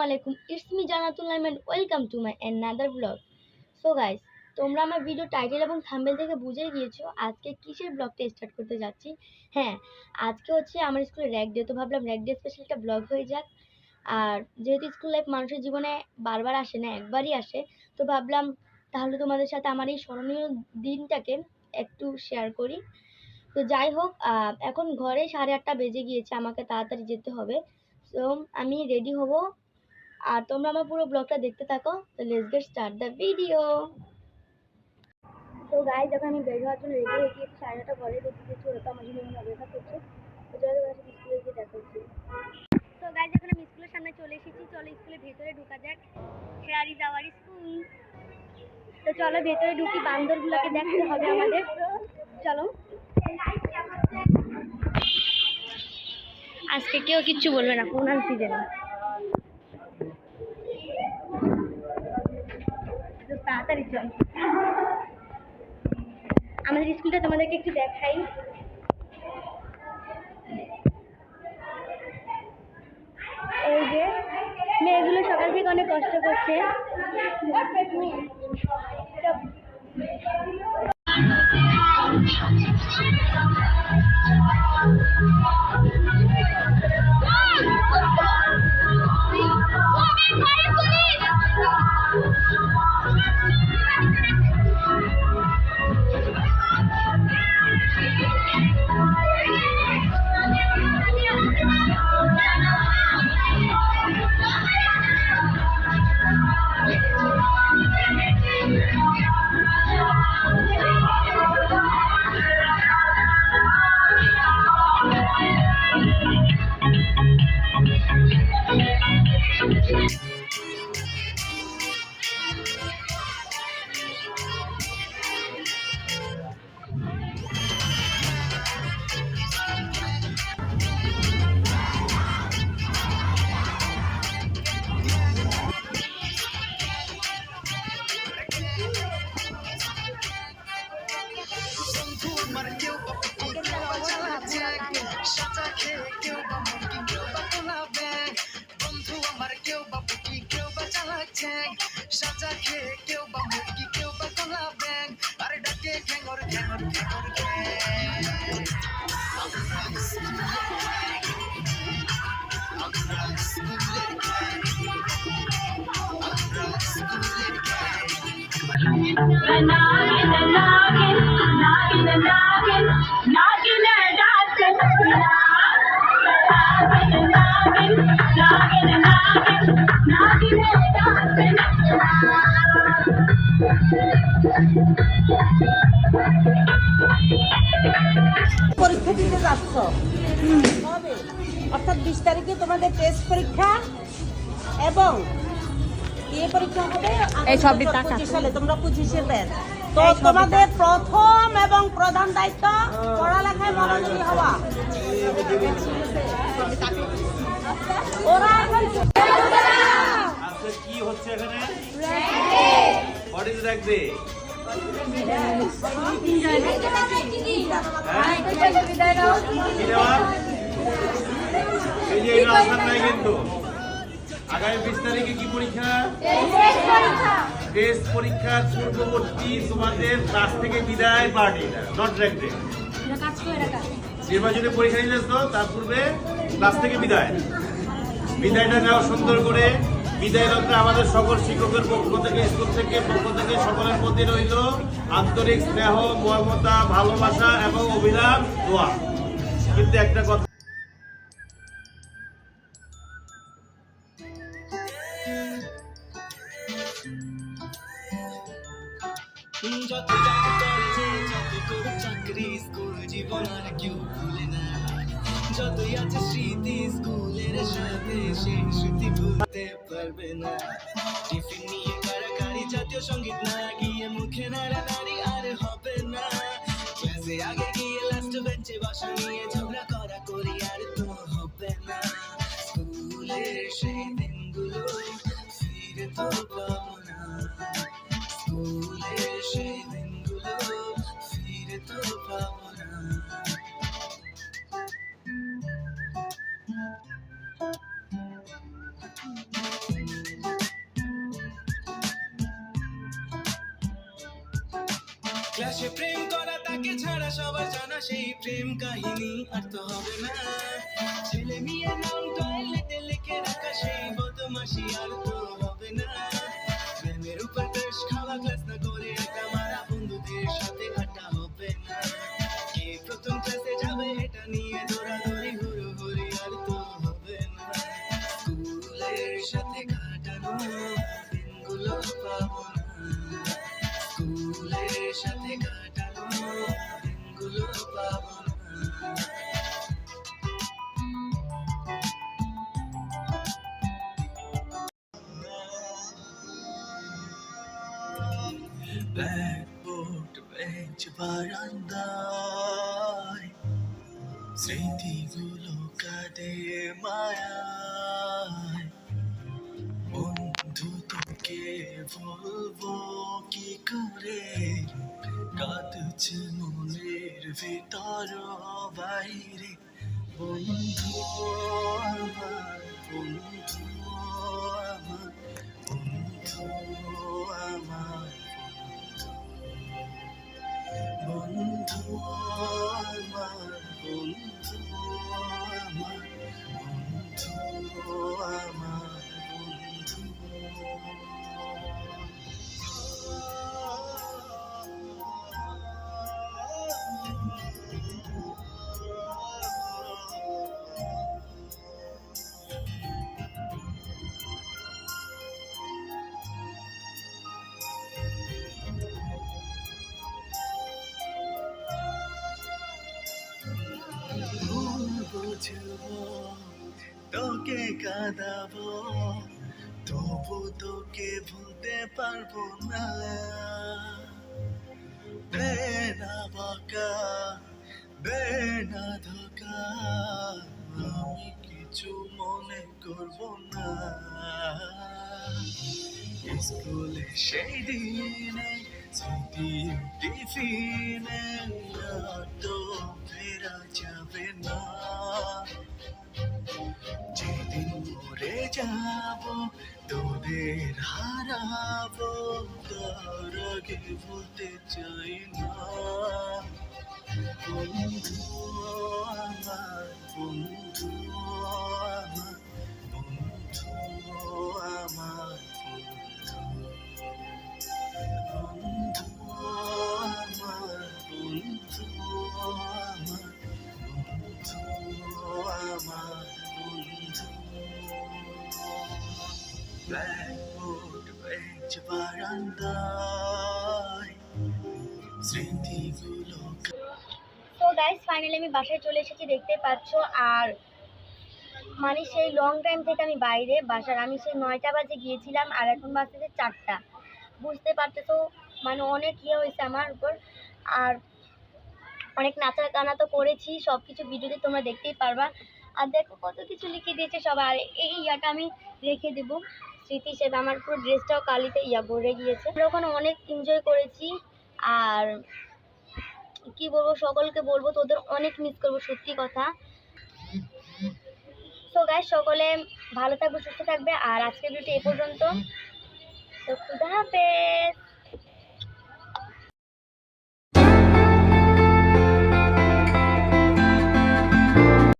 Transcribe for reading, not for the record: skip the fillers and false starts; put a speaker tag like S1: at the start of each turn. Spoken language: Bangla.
S1: Assalamualaikum. It's me Janatul and welcome to my another vlog. So guys, তোমরা আমার ভিডিও টাইটেল এবং থাম্বনেল থেকে বুঝে গিয়েছো আজকে কিসের ব্লগটা স্টার্ট করতে যাচ্ছি। হ্যাঁ, আজকে হচ্ছে আমার স্কুলে র‍্যাগ ডে, তো ভাবলাম র‍্যাগ ডে স্পেশাল একটা ব্লগ হয়ে যাক। আর যেহেতু স্কুল লাইফ মানুষের জীবনে বারবার আসে না, একবারই আসে, তো ভাবলাম তাহলে তোমাদের সাথে আমার এই স্মরণীয় দিনটাকে একটু শেয়ার করি। তো যাই হোক, এখন ঘরে 8:30 বেজে গিয়েছে, আমাকে তাড়াতাড়ি যেতে হবে। তো আমি রেডি হব, আর তোমরা আমার পুরো ব্লগটা দেখতে থাকো। তো let's get start the video. তো গাইজ, যখন আমি বের হওয়ার জন্য রেডি হয়ে গিয়েছি 8:30 পরে, দেখতে দেখছি ওরা তো আমার জন্য অপেক্ষা করছে। তো চলো স্কুলে গিয়ে দেখা হচ্ছে। তো গাইজ, এখন আমি স্কুলের সামনে চলে এসেছি, চলো স্কুলের ভেতরে ঢোকা যাক। Hair is our school. তো চলো ভেতরে ঢুকি, বান্দরগুলোকে দেখতে হবে আমাদের। চলো। আজকে কেউ কিচ্ছু বলবে না, কোন সিজনে তাড়াতাড়ি চল। আমাদের স্কুলটা তোমাদেরকে একটু দেখাই। এই যে মেয়েগুলো সকাল থেকে অনেক কষ্ট করছে।
S2: পরীক্ষা দিতে যাচ্ছ, অর্থাৎ 20 তারিখে তোমাদের টেস্ট পরীক্ষা এবং এই পরীক্ষা হবে 25 সালে, তোমরা 25-এ ব্যাচ। তো তোমাদের প্রথম এবং প্রধান দায়িত্ব পড়ালেখায় মনোযোগী হওয়া। ওরা এখন
S3: আজকে কি হচ্ছে এখানে? What is rag day? এই যে এটা আসার নাই কিন্তু আগামী 20 তারিখে কি পরীক্ষা? টেস্ট পরীক্ষার পূর্ববর্তী তোমাদের ক্লাস থেকে বিদায় পার্টি, নট র‍্যাগ ডে। নির্বাচনী পরীক্ষা নিয়েছ, তার পূর্বে ক্লাস থেকে বিদায়টা নেওয়া সুন্দর করে। বিদায় লগ্নে আমাদের সকল শিক্ষকের পক্ষ থেকে, স্কুল থেকে পক্ষ থেকে সকলের প্রতি রইল আন্তরিক স্নেহ, মমতা, ভালোবাসা এবং অবিরাম দোয়া। কিন্তু একটা কথা,
S4: যতই আছে স্মৃতি স্কুলের সাথে, সেই স্মৃতি ভুলতে পারবে না। টিফিন নিয়ে কারাকারি, জাতীয় সঙ্গীত না গিয়ে মুখে নাড়ানাড়ি আর হবে না। ক্লাসে আগে গিয়ে লাস্ট বেঞ্চে বসা নিয়ে ঝগড়া করা করি আর তো হবে না। স্কুলের সেই দিনগুলো ফিরে তো পাবো না। স্কুলের সেই দিনগুলো ফিরে তো পাবো না। ক্লাসে প্রেম করা তাকে ছাড়া সবার জানা সেই প্রেম কাহিনী আর তো হবে না ছেলে মেয়ে নাম টয়লেটে লিখে রাখা সেই বদমাশি আর তো হবে না প্রেমের উপর বেশ খাওয়া ক্লাস না করে একটা মারা বন্ধুদের সাথে আড্ডা হবে না কে প্রথম ক্লাসে যাবে এটা নিয়ে দৌড়াদৌড়ি হুড়োহুড়ি আর তো হবে না স্কুলের সাথে কাটানো দিনগুলো পাবো না স্কুলের সাথে কাটানো দিনগুলো পাবো না ব্ল্যাকবোর্ড বেঞ্চ বারান্দায় স্মৃতিগুলো কাঁদে মায়ায় বন্ধু তোকে বলবো কি করে কাঁদছে মনের ভিতর বাইরে বন্ধু আমার বন্ধু আমার বন্ধু আমার বন্ধু আমার বন্ধু আমার বন্ধু আমার ভুল বুঝবো তোকে কাঁদাবো তবু তোকে ভুলতে পারবো না বেনা বাঁকা বেনা ধোকা আমি কিছু মনে করবো না স্কুলে সেই দিনে স্মৃতি টিফিনে আর তো ফেরা যাবে না যেদিন মরে যাব তোদের হারাবো তার আগে বলতে চাই না বন্ধু আমার বন্ধু আমার বন্ধু আমার বন্ধু আমার বন্ধু আমার বন্ধু আমার বন্ধু ব্ল্যাকবোর্ড বেঞ্চ বারান্দায় স্মৃতিগুলো
S1: তো গাইস ফাইনালি আমি বাসায় চলে এসেছি, দেখতে পাচ্ছ। আর মানে সেই লং টাইম থেকে আমি বাইরে বাসার, আমি সেই 9টা বাজে গিয়েছিলাম আর এখন বাজতেছে 4টা। বুঝতে পারতেছো মানে অনেক ইয়ে হয়েছে আমার উপর। আর অনেক নাচা গানা তো করেছি, সব কিছু ভিডিওতে তোমরা দেখতেই পারবা। আর দেখো কত কিছু লিখে দিয়েছে সবাই। আর এই ইয়াটা আমি রেখে দেবো স্মৃতি হিসেবে। আমার পুরো ড্রেসটাও কালিতে ভরে গিয়েছে। আমরা ওখানে অনেক এনজয় করেছি। আর কি বলবো, সকলকে বলবো তোদের অনেক মিস করবো, সত্যি কথা। তো গাইস সকলে ভালো থাকবে, সুস্থ থাকবে। আর আজকের ভিডিওটি এ পর্যন্ত। তো খুদা হাফেজ।